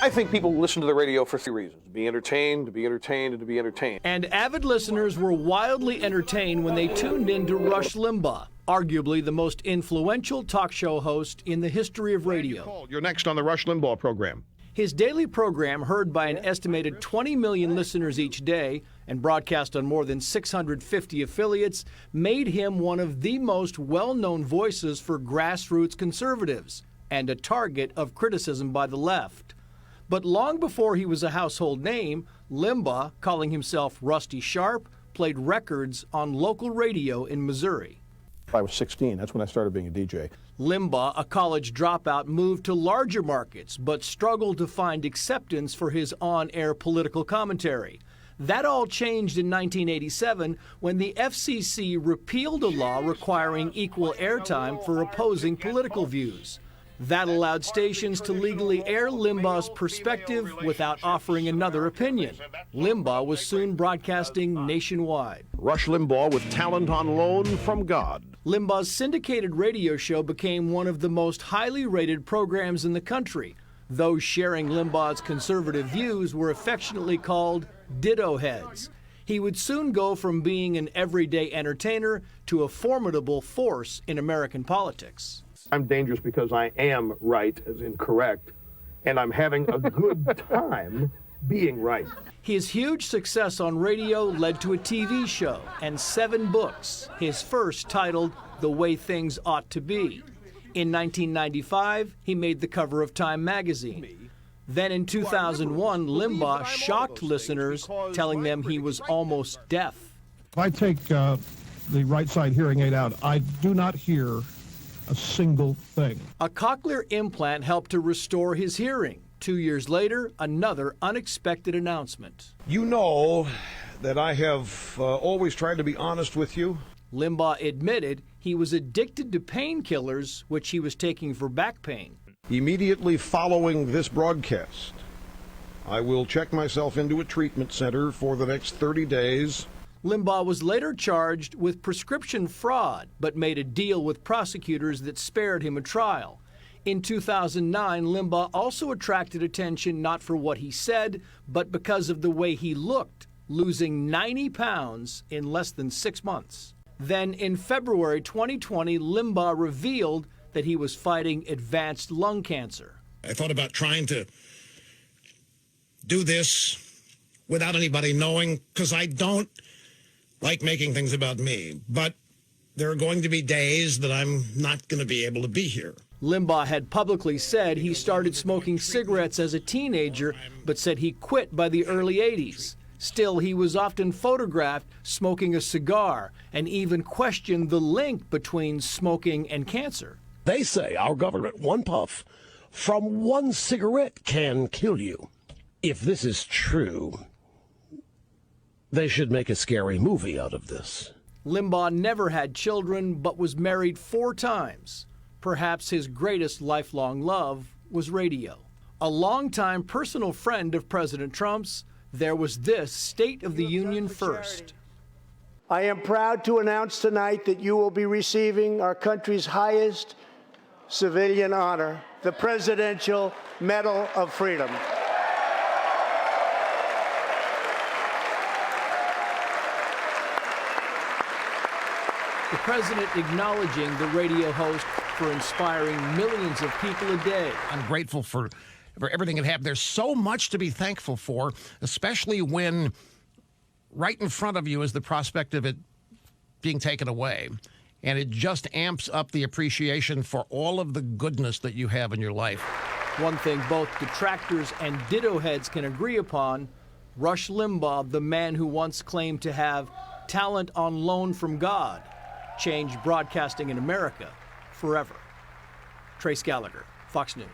I think people listen to the radio for three reasons: to be entertained, to be entertained, and to be entertained. And avid listeners were wildly entertained when they tuned in to Rush Limbaugh, arguably the most influential talk show host in the history of radio. You're next on the Rush Limbaugh program. His daily program, heard by an estimated 20 million listeners each day and broadcast on more than 650 affiliates, made him one of the most well-known voices for grassroots conservatives and a target of criticism by the left. But long before he was a household name, Limbaugh, calling himself Rusty Sharp, played records on local radio in Missouri. I was 16. That's when I started being a DJ. Limbaugh, a college dropout, moved to larger markets, but struggled to find acceptance for his on-air political commentary. That all changed in 1987 when the FCC repealed a law requiring equal airtime for opposing political views. That allowed stations to legally air Limbaugh's perspective without offering another opinion. Limbaugh was soon broadcasting nationwide. Rush Limbaugh with talent on loan from God. Limbaugh's syndicated radio show became one of the most highly rated programs in the country. Those sharing Limbaugh's conservative views were affectionately called ditto heads. He would soon go from being an everyday entertainer to a formidable force in American politics. I'm dangerous because I am right, as in correct, and I'm having a good time being right. His huge success on radio led to a TV show and 7 books, his first titled The Way Things Ought to Be. In 1995, he made the cover of Time magazine. Then in 2001, Limbaugh shocked listeners, telling them he was almost deaf. If I take the right side hearing aid out, I do not hear a single thing. A cochlear implant helped to restore his hearing. 2 years later, another unexpected announcement. You know that I have always tried to be honest with you. Limbaugh admitted he was addicted to painkillers, which he was taking for back pain. Immediately following this broadcast, I will check myself into a treatment center for the next 30 days. Limbaugh was later charged with prescription fraud, but made a deal with prosecutors that spared him a trial. In 2009, Limbaugh also attracted attention not for what he said, but because of the way he looked, losing 90 pounds in less than 6 months. Then in February 2020, Limbaugh revealed that he was fighting advanced lung cancer. I thought about trying to do this without anybody knowing, because I don't like making things about me. But there are going to be days that I'm not going to be able to be here. Limbaugh had publicly said he started smoking cigarettes as a teenager, but said he quit by the early 80s. Still, he was often photographed smoking a cigar and even questioned the link between smoking and cancer. They say our government, one puff from one cigarette can kill you. If this is true, they should make a scary movie out of this. Limbaugh never had children, but was married 4 times. Perhaps his greatest lifelong love was radio. A longtime personal friend of President Trump's, there was this State of the Union first. I am proud to announce tonight that you will be receiving our country's highest civilian honor, the Presidential Medal of Freedom. The president acknowledging the radio host for inspiring millions of people a day. I'm grateful for everything that happened. There's so much to be thankful for, especially when right in front of you is the prospect of it being taken away. And it just amps up the appreciation for all of the goodness that you have in your life. One thing both detractors and ditto heads can agree upon, Rush Limbaugh, the man who once claimed to have talent on loan from God, changed broadcasting in America forever. Trace Gallagher, Fox News.